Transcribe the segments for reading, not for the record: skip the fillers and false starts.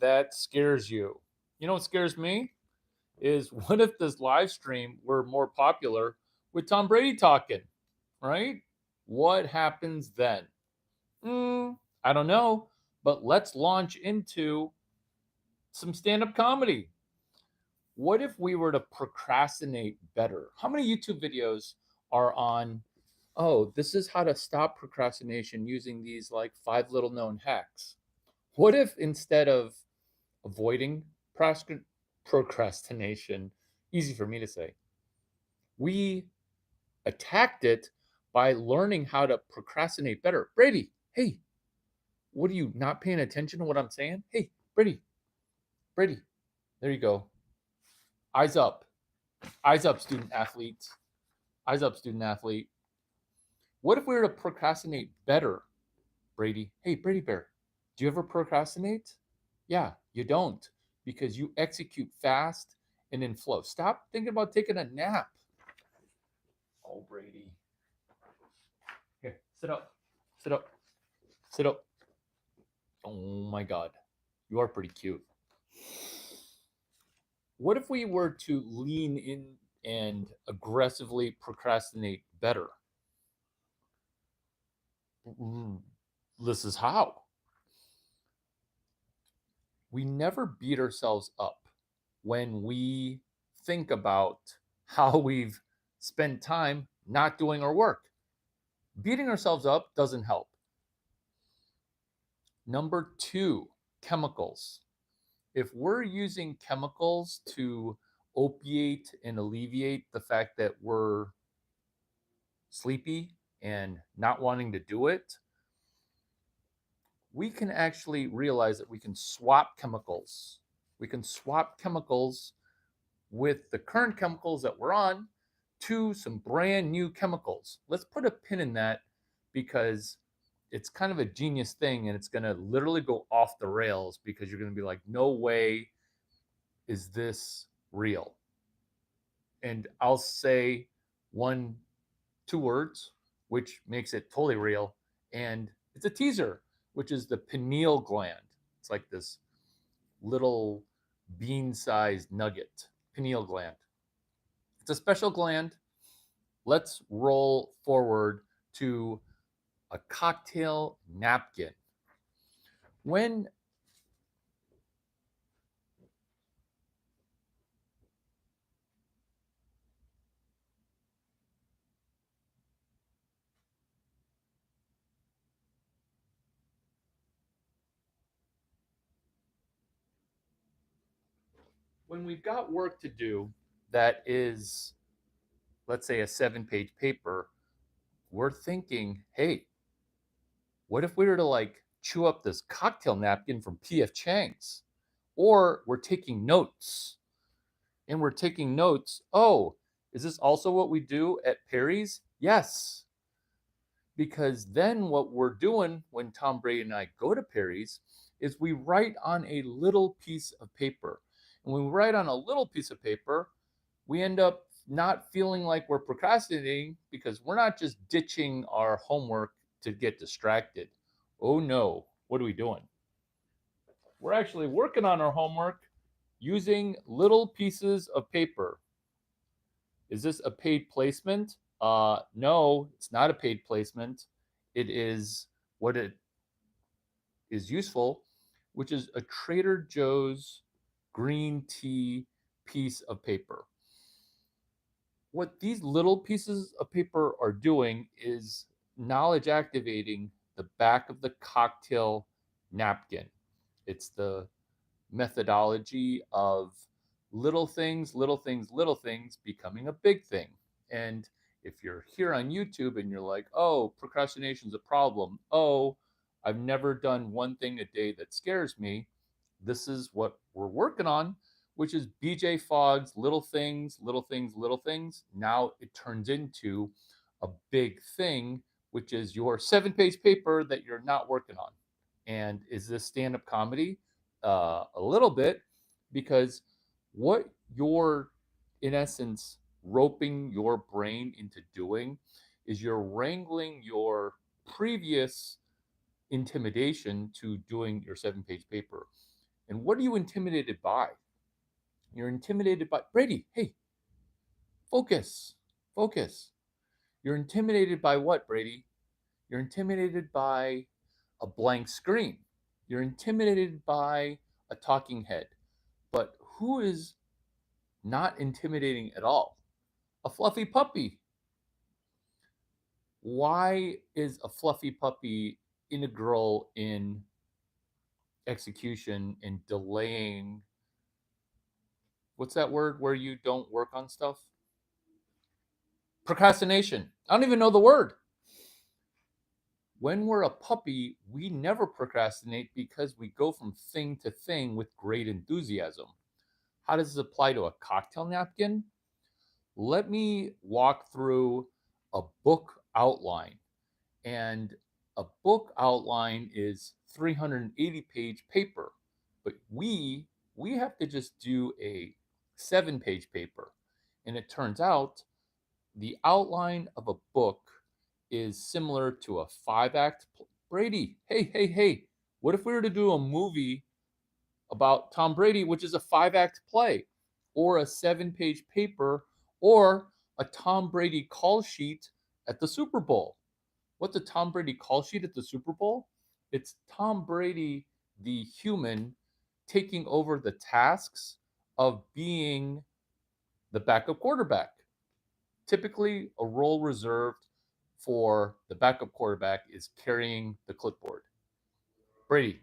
that scares you? You know what scares me? Is what if this live stream were more popular with Tom Brady talking, right? What happens then? I don't know, but let's launch into some stand up comedy. What if we were to procrastinate better? How many YouTube videos are on, oh, this is how to stop procrastination using these like five little known hacks? What if instead of avoiding procrastination, easy for me to say, we attacked it by learning how to procrastinate better? Brady, hey, what are you not paying attention to what I'm saying? Hey, Brady, Brady, there you go. Eyes up. Eyes up, student athlete. Eyes up, student athlete. What if we were to procrastinate better, Brady? Hey, Brady Bear, do you ever procrastinate? Yeah, you don't because you execute fast and in flow. Stop thinking about taking a nap. Oh, Brady. Here, sit up. Sit up. Sit up. Oh my God. You are pretty cute. What if we were to lean in and aggressively procrastinate better? This is how. We never beat ourselves up when we think about how we've spent time not doing our work. Beating ourselves up doesn't help. Number two, chemicals. If we're using chemicals to opiate and alleviate the fact that we're sleepy and not wanting to do it, we can actually realize that we can swap chemicals. We can swap chemicals with the current chemicals that we're on to some brand new chemicals. Let's put a pin in that because it's kind of a genius thing and it's going to literally go off the rails because you're going to be like, no way is this real. And I'll say one, two words, which makes it totally real. And it's a teaser, which is the pineal gland. It's like this little bean sized nugget, pineal gland. It's a special gland. Let's roll forward to a cocktail napkin. When we've got work to do that is, let's say, a 7-page paper, we're thinking, hey, what if we were to like chew up this cocktail napkin from PF Chang's? Or we're taking notes and we're taking notes. Oh, is this also what we do at Perry's? Yes. Because then what we're doing when Tom Brady and I go to Perry's is we write on a little piece of paper. And when we write on a little piece of paper, we end up not feeling like we're procrastinating because we're not just ditching our homework to get distracted. Oh no, what are we doing? We're actually working on our homework using little pieces of paper. Is this a paid placement? No, it's not a paid placement. It is what it is useful, which is a Trader Joe's green tea piece of paper. What these little pieces of paper are doing is knowledge activating the back of the cocktail napkin. It's the methodology of little things, little things, little things becoming a big thing. And if you're here on YouTube and you're like, oh, procrastination's a problem. Oh, I've never done one thing a day that scares me. This is what we're working on, which is BJ Fogg's little things, little things, little things. Now it turns into a big thing, which is your 7-page paper that you're not working on. And is this stand up comedy? A little bit, because what you're, in essence, roping your brain into doing is you're wrangling your previous intimidation to doing your 7-page paper. And what are you intimidated by? You're intimidated by, Brady, hey, focus, focus. You're intimidated by what, Brady? You're intimidated by a blank screen. You're intimidated by a talking head. But who is not intimidating at all? A fluffy puppy. Why is a fluffy puppy integral in execution and delaying? What's that word where you don't work on stuff? Procrastination. I don't even know the word. When we're a puppy, we never procrastinate because we go from thing to thing with great enthusiasm. How does this apply to a cocktail napkin? Let me walk through a book outline. And a book outline is 380-page paper, but we have to just do a 7-page paper. And it turns out the outline of a book is similar to a 5-act. Brady, hey, hey, hey, what if we were to do a movie about Tom Brady, which is a 5-act play, or a 7-page paper, or a Tom Brady call sheet at the Super Bowl? What's a Tom Brady call sheet at the Super Bowl? It's Tom Brady, the human, taking over the tasks of being the backup quarterback. Typically, a role reserved for the backup quarterback is carrying the clipboard. Brady,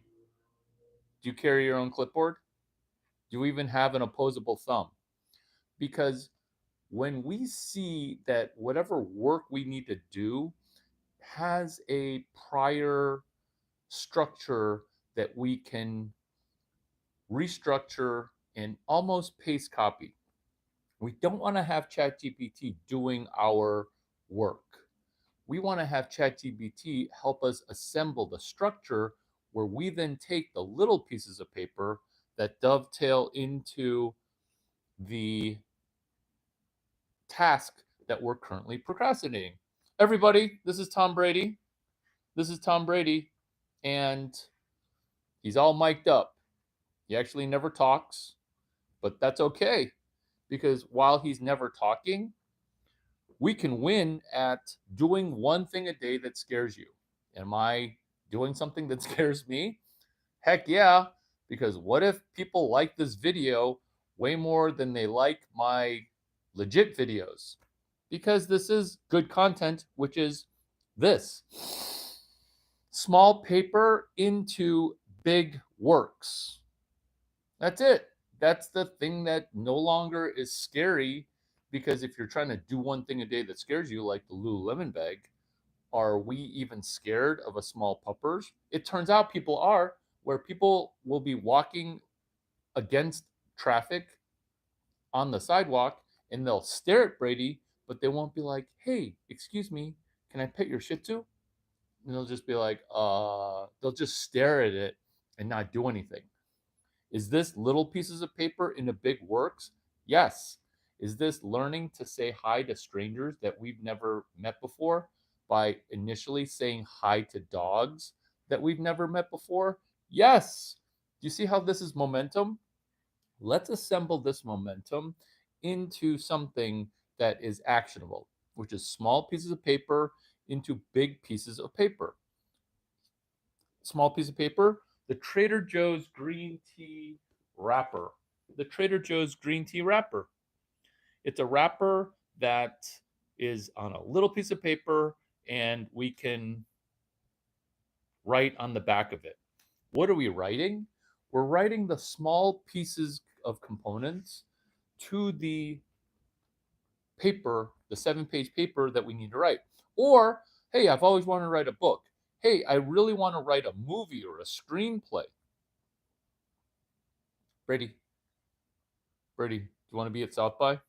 do you carry your own clipboard? Do you even have an opposable thumb? Because when we see that whatever work we need to do has a prior structure that we can restructure and almost paste copy. We don't want to have ChatGPT doing our work. We want to have ChatGPT help us assemble the structure where we then take the little pieces of paper that dovetail into the task that we're currently procrastinating. Everybody, this is Tom Brady. This is Tom Brady, and he's all mic'd up. He actually never talks, but that's okay because while he's never talking, we can win at doing one thing a day that scares you. Am I doing something that scares me? Heck yeah, because what if people like this video way more than they like my legit videos? Because this is good content, which is this small paper into big works. That's it. That's the thing that no longer is scary because if you're trying to do one thing a day that scares you, like the Lululemon bag, are we even scared of a small puppers? It turns out people are, where people will be walking against traffic on the sidewalk and they'll stare at Brady, but they won't be like, hey, excuse me, can I pet your Shih Tzu? And they'll just be like, they'll just stare at it and not do anything. Is this little pieces of paper in a big works? Yes. Is this learning to say hi to strangers that we've never met before by initially saying hi to dogs that we've never met before? Yes. Do you see how this is momentum? Let's assemble this momentum into something that is actionable, which is small pieces of paper into big pieces of paper. Small piece of paper, the Trader Joe's green tea wrapper. The Trader Joe's green tea wrapper. It's a wrapper that is on a little piece of paper and we can write on the back of it. What are we writing? We're writing the small pieces of components to the paper, the 7-page paper that we need to write. Or, hey, I've always wanted to write a book. Hey, I really want to write a movie or a screenplay. Brady, do you want to be at South by? Do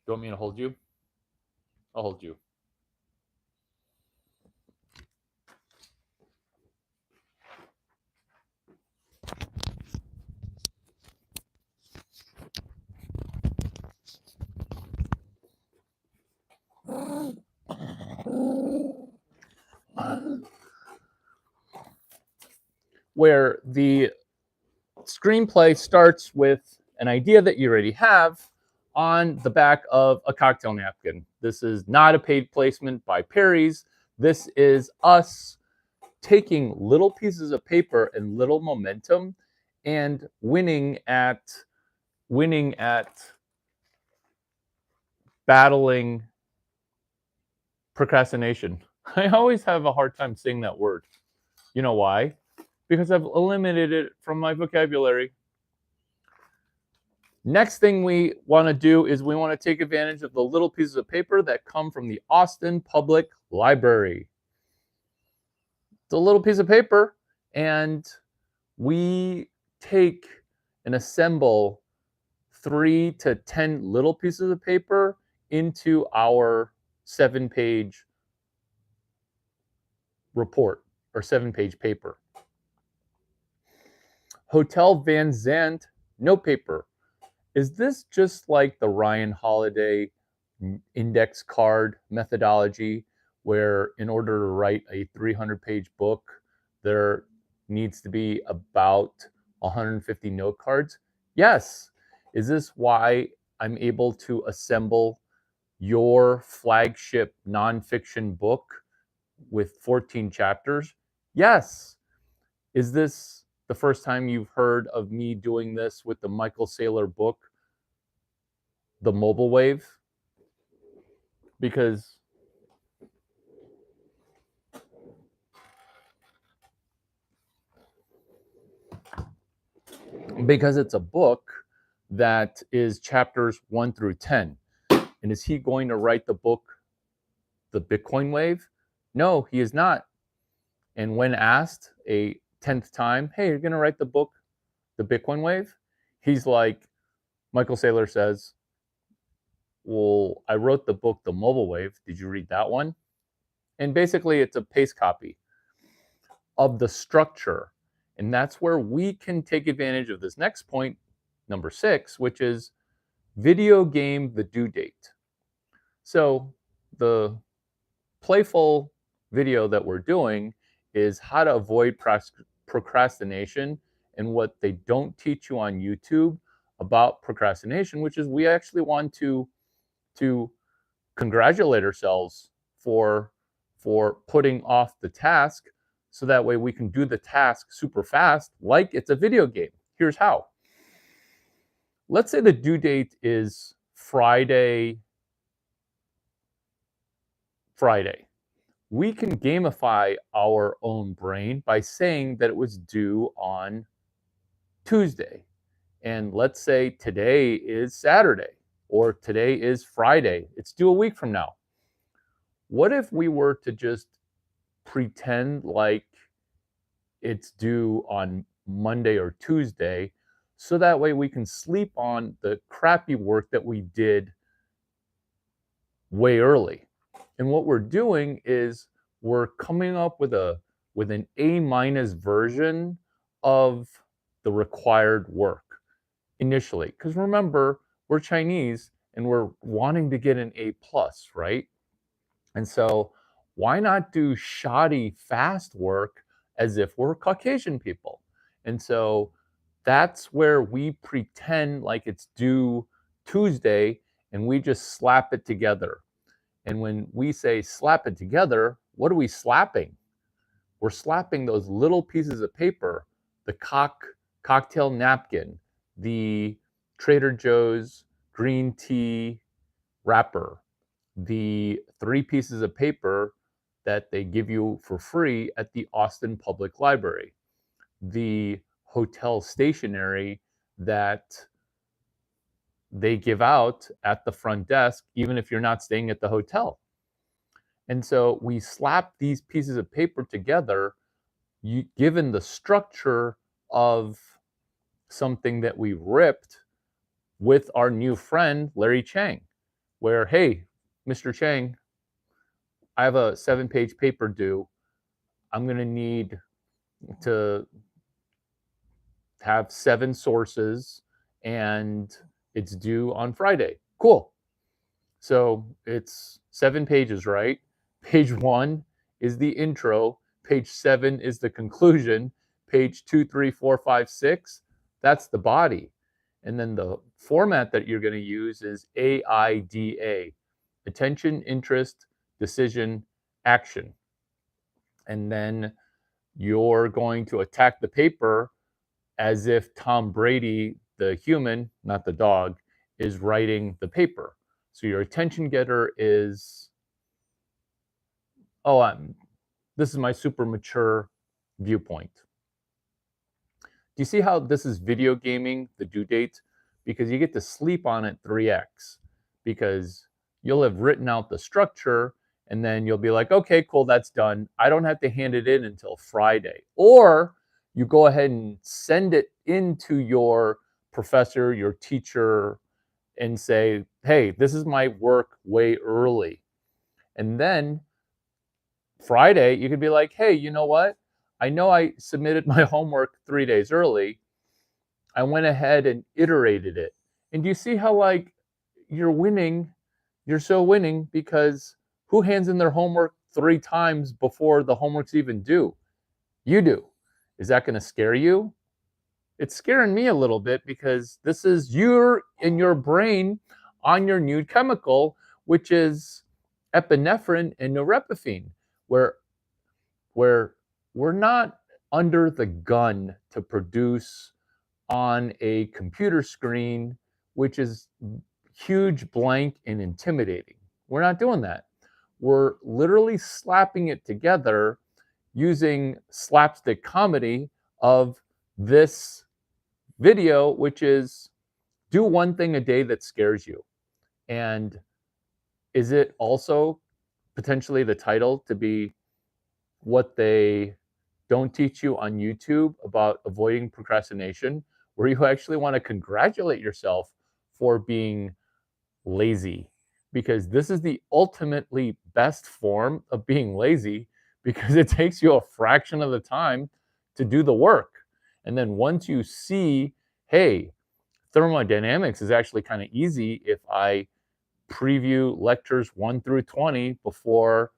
you want me to hold you? I'll hold you. where the screenplay starts with an idea that you already have on the back of a cocktail napkin. This is not a paid placement by Perry's. This is us taking little pieces of paper and little momentum and winning at battling procrastination. I always have a hard time saying that word. You know why? Because I've eliminated it from my vocabulary. Next thing we want to do is we want to take advantage of the little pieces of paper that come from the Austin Public Library. It's a little piece of paper, and we take and assemble 3 to 10 little pieces of paper into our 7-page report or 7-page paper. Hotel Van Zandt note paper. Is this just like the Ryan Holiday index card methodology, where in order to write a 300-page book, there needs to be about 150 note cards? Yes. Is this why I'm able to assemble your flagship nonfiction book with 14 chapters? Yes. Is this the first time you've heard of me doing this with the Michael Saylor book, The Mobile Wave? Because it's a book that is chapters 1 through 10. And is he going to write the book, The Bitcoin Wave? No, he is not. And when asked a 10th time, hey, you're going to write the book, The Bitcoin Wave? He's like, Michael Saylor says, well, I wrote the book, The Mobile Wave. Did you read that one? And basically, it's a paste copy of the structure. And that's where we can take advantage of this next point, number 6, which is video game the due date. So the playful video that we're doing is how to avoid procrastination, and what they don't teach you on YouTube about procrastination, which is we actually want to congratulate ourselves for putting off the task, so that way we can do the task super fast like it's a video game. Here's how. Let's say the due date is Friday. We can gamify our own brain by saying that it was due on Tuesday. And let's say today is Saturday, or today is Friday. It's due a week from now. What if we were to just pretend like it's due on Monday or Tuesday, so that way we can sleep on the crappy work that we did way early? And what we're doing is we're coming up with an A- version of the required work initially. Because remember, we're Chinese and we're wanting to get an A+, right? And so why not do shoddy fast work as if we're Caucasian people? And so that's where we pretend like it's due Tuesday and we just slap it together. And when we say slap it together, what are we slapping? We're slapping those little pieces of paper, the cocktail napkin, the Trader Joe's green tea wrapper, the 3 pieces of paper that they give you for free at the Austin Public Library, the hotel stationery that they give out at the front desk, even if you're not staying at the hotel. And so we slap these pieces of paper together, given the structure of something that we ripped with our new friend, Larry Chang, where, hey, Mr. Chang, I have a 7-page paper due. I'm going to need to have 7 sources, and it's due on Friday. Cool. So it's 7 pages, right? Page 1 is the intro. Page 7 is the conclusion. page 2, 3, 4, 5, 6, that's the body. And then the format that you're going to use is AIDA, attention, interest, decision, action. And then you're going to attack the paper as if Tom Brady, the human, not the dog, is writing the paper. So your attention getter is, this is my super mature viewpoint. Do you see how this is video gaming the due date? Because you get to sleep on it 3x, because you'll have written out the structure and then you'll be like, okay, cool, that's done. I don't have to hand it in until Friday. Or you go ahead and send it into your professor, your teacher, and say, hey, this is my work way early. And then Friday, you could be like, hey, you know what? I know I submitted my homework 3 days early. I went ahead and iterated it. And do you see how, like, you're winning? You're so winning because who hands in their homework 3 times before the homework's even due? You do. Is that going to scare you? It's scaring me a little bit, because this is you're in your brain on your new chemical, which is epinephrine and norepinephrine, where we're not under the gun to produce on a computer screen, which is huge, blank, and intimidating. We're not doing that. We're literally slapping it together using slapstick comedy of this video, which is do one thing a day that scares you. And is it also potentially the title to be what they don't teach you on YouTube about avoiding procrastination, where you actually want to congratulate yourself for being lazy? Because this is the ultimately best form of being lazy, because it takes you a fraction of the time to do the work. And then once you see, hey, thermodynamics is actually kind of easy if I preview lectures 1 through 20 before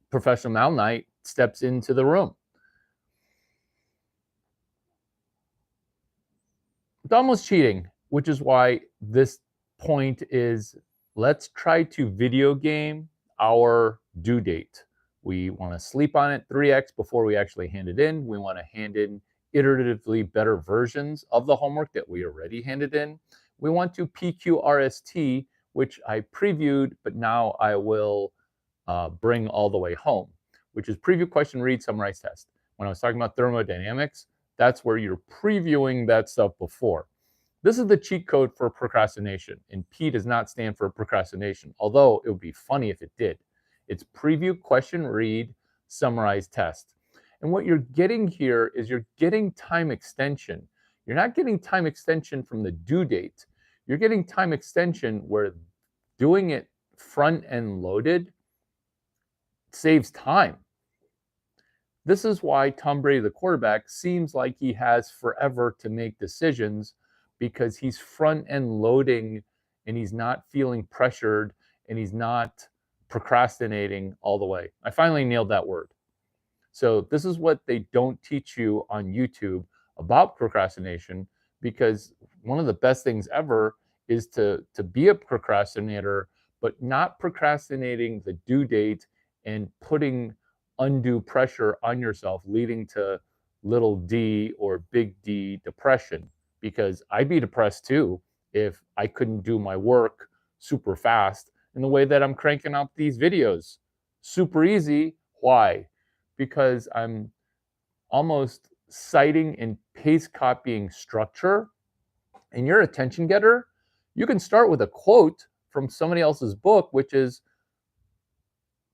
Professor Malnight steps into the room. It's almost cheating, which is why this point is, let's try to video game our due date. We want to sleep on it 3x before we actually hand it in. We want to hand in iteratively better versions of the homework that we already handed in. We want to PQRST, which I previewed, but now I will bring all the way home, which is preview, question, read, summarize, test. When I was talking about thermodynamics, that's where you're previewing that stuff before. This is the cheat code for procrastination, and P does not stand for procrastination, although it would be funny if it did. It's preview, question, read, summarize, test. And what you're getting here is you're getting time extension. You're not getting time extension from the due date. You're getting time extension where doing it front end loaded saves time. This is why Tom Brady, the quarterback, seems like he has forever to make decisions, because he's front end loading and he's not feeling pressured and he's not procrastinating all the way. I finally nailed that word. So this is what they don't teach you on YouTube about procrastination, because one of the best things ever is to be a procrastinator, but not procrastinating the due date and putting undue pressure on yourself, leading to little d or big D depression. Because I'd be depressed too if I couldn't do my work super fast in the way that I'm cranking out these videos. Super easy. Why? Because I'm almost citing and paste copying structure. And your attention getter, you can start with a quote from somebody else's book, which is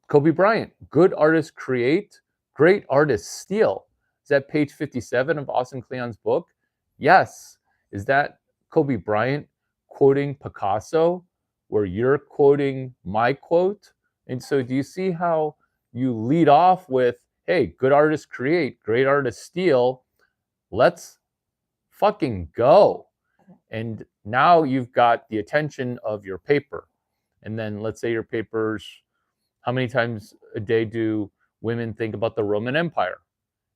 Kobe Bryant: good artists create, great artists steal. Is that page 57 of Austin Kleon's book? Yes. Is that Kobe Bryant quoting Picasso, where you're quoting my quote? And so do you see how you lead off with, hey, good artists create, great artists steal. Let's fucking go. And now you've got the attention of your paper. And then let's say your papers, how many times a day do women think about the Roman Empire.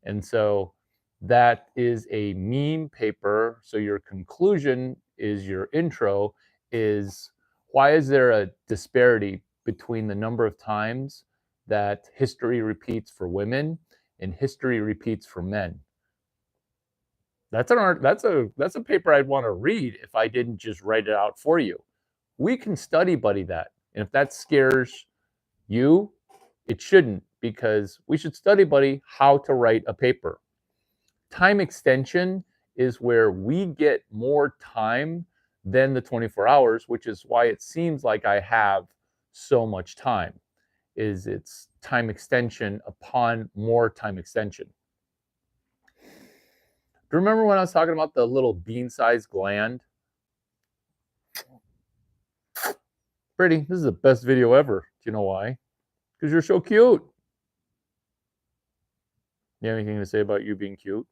And so that is a meme paper. So your conclusion is your intro is why is there a disparity between the number of times that history repeats for women and history repeats for men? That's a paper I'd want to read if I didn't just write it out for you. We can study buddy that. And if that scares you, it shouldn't, because we should study buddy how to write a paper. Time extension is where we get more time than the 24 hours, which is why it seems like I have so much time, is it's time extension upon more time extension. Do you remember when I was talking about the little bean-sized gland? Brady, this is the best video ever. Do you know why? Because you're so cute. You have anything to say about you being cute?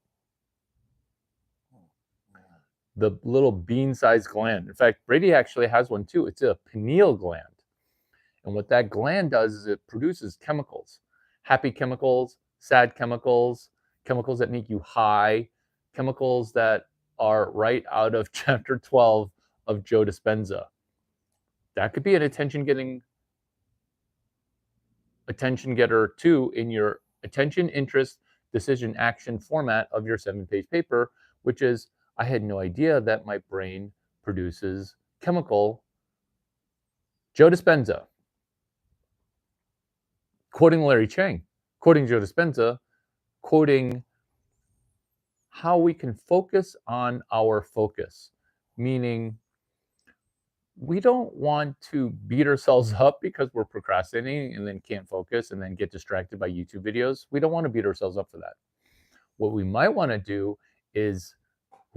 The little bean-sized gland. In fact, Brady actually has one too. It's a pineal gland. And what that gland does is it produces chemicals. Happy chemicals, sad chemicals, chemicals that make you high, chemicals that are right out of chapter 12 of Joe Dispenza. That could be an attention getter too in your attention, interest, decision, action format of your 7-page paper, which is, I had no idea that my brain produces chemical. Joe Dispenza, quoting Larry Chang, quoting Joe Dispenza, quoting how we can focus on our focus, meaning we don't want to beat ourselves up because we're procrastinating and then can't focus and then get distracted by YouTube videos. We don't want to beat ourselves up for that. What we might want to do is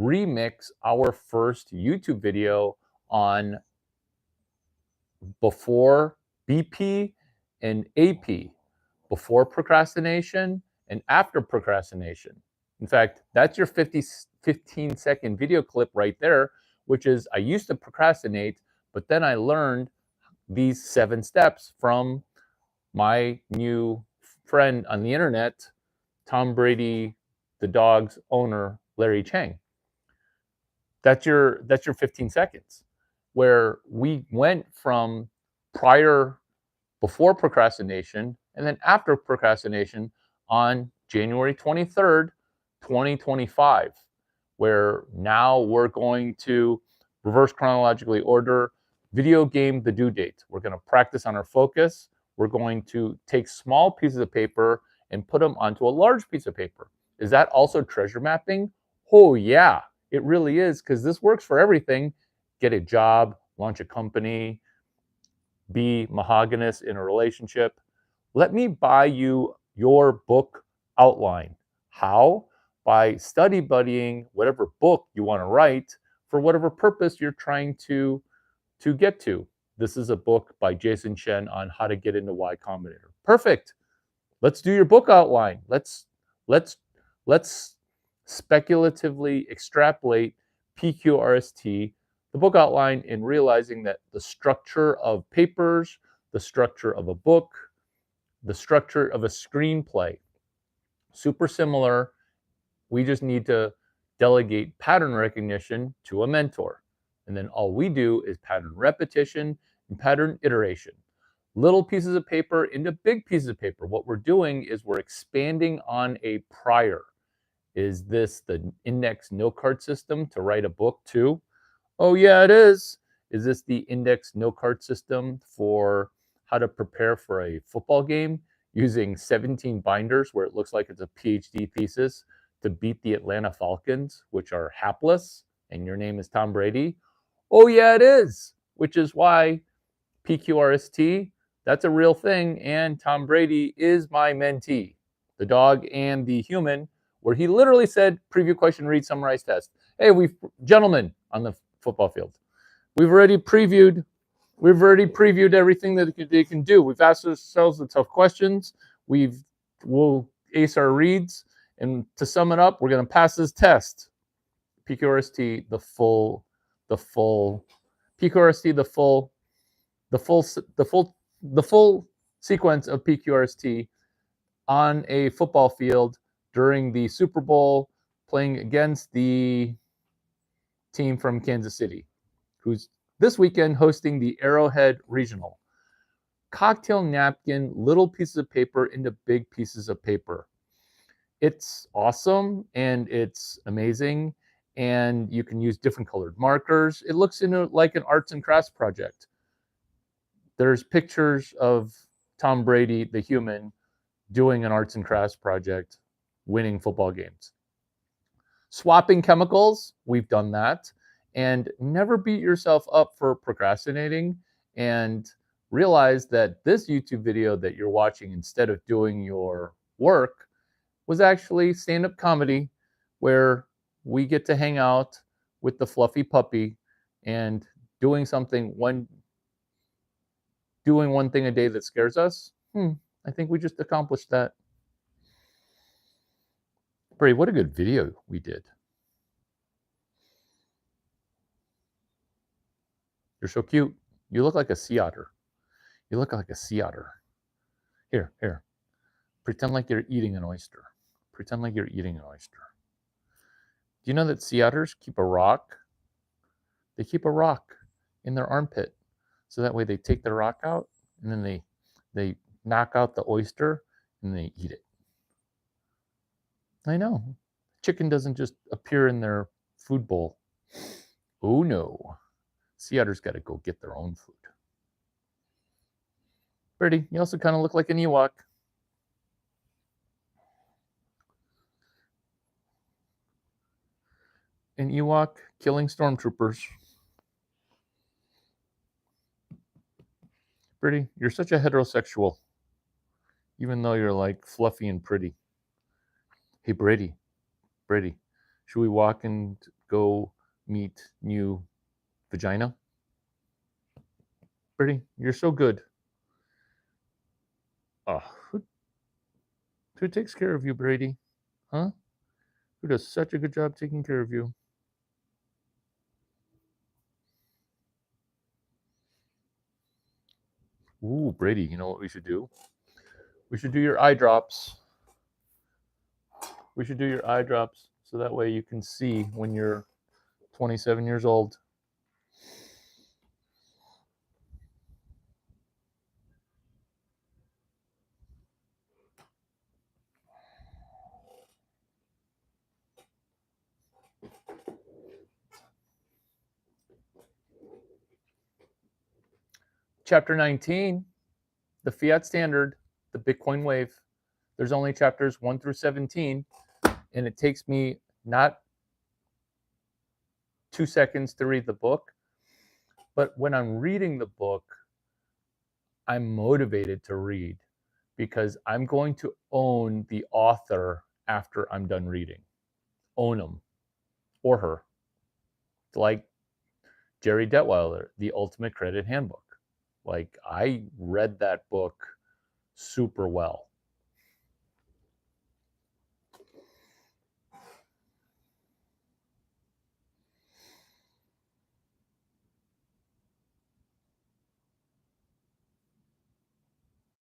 remix our first YouTube video on before BP and AP, before procrastination and after procrastination. In fact, that's your 15-second video clip right there, which is, I used to procrastinate, but then I learned these 7 steps from my new friend on the internet, Tom Brady, the dog's owner, Larry Chang. That's your 15 seconds, where we went from before procrastination and then after procrastination on January 23rd, 2025, where now we're going to reverse chronologically order, video game the due date. We're going to practice on our focus. We're going to take small pieces of paper and put them onto a large piece of paper. Is that also treasure mapping? Oh yeah, it really is, because this works for everything. Get a job, launch a company, be monogamous in a relationship. Let me buy you your book outline. How? By study buddying whatever book you want to write for whatever purpose you're trying to get to. This is a book by Jason Shen on how to get into Y Combinator. Perfect. Let's do your book outline. Let's speculatively extrapolate PQRST, the book outline, in realizing that the structure of papers, the structure of a book, the structure of a screenplay, super similar. We just need to delegate pattern recognition to a mentor. And then all we do is pattern repetition and pattern iteration. Little pieces of paper into big pieces of paper. What we're doing is we're expanding on a prior. Is this the index note card system to write a book too? Oh yeah, it is. Is this the index note card system for how to prepare for a football game using 17 binders where it looks like it's a PhD thesis to beat the Atlanta Falcons, which are hapless, and your name is Tom Brady? Oh yeah, it is. Which is why PQRST, that's a real thing, and Tom Brady is my mentee, the dog and the human, where he literally said, preview question, read, summarize, test. Hey, gentlemen on the football field, we've already previewed everything that they can do. We've asked ourselves the tough questions. We'll ace our reads, and to sum it up, we're going to pass this test. PQRST, the full PQRST, the full sequence of PQRST on a football field during the Super Bowl playing against the team from Kansas City, who's this weekend hosting the Arrowhead Regional. Cocktail napkin, little pieces of paper into big pieces of paper. It's awesome and it's amazing, and you can use different colored markers. It looks like an arts and crafts project. There's pictures of Tom Brady, the human, doing an arts and crafts project, winning football games. Swapping chemicals, we've done that. And never beat yourself up for procrastinating, and realize that this YouTube video that you're watching instead of doing your work was actually stand-up comedy, where we get to hang out with the fluffy puppy and doing one thing a day that scares us. I think we just accomplished that. Bray, what a good video we did. You're so cute. You look like a sea otter. You look like a sea otter. Here. Pretend like you're eating an oyster. Pretend like you're eating an oyster. Do you know that sea otters keep a rock? They keep a rock in their armpit. So that way they take the rock out and then they knock out the oyster and they eat it. I know. Chicken doesn't just appear in their food bowl. Oh no. Sea otters got to go get their own food. Birdie, you also kind of look like an Ewok. An Ewok killing stormtroopers. Birdie, you're such a heterosexual, even though you're like fluffy and pretty. Hey, Brady, should we walk and go meet new vagina? Birdie, you're so good. Oh, who takes care of you, Brady? Huh? Who does such a good job taking care of you? Ooh, Brady, you know what we should do? We should do your eye drops. We should do your eye drops so that way you can see when you're 27 years old. Chapter 19, the fiat standard, the Bitcoin wave. There's only chapters 1 through 17, and it takes me not 2 seconds to read the book. But when I'm reading the book, I'm motivated to read because I'm going to own the author after I'm done reading. Own him or her. Like Jerry Detweiler, The Ultimate Credit Handbook. Like, I read that book super well.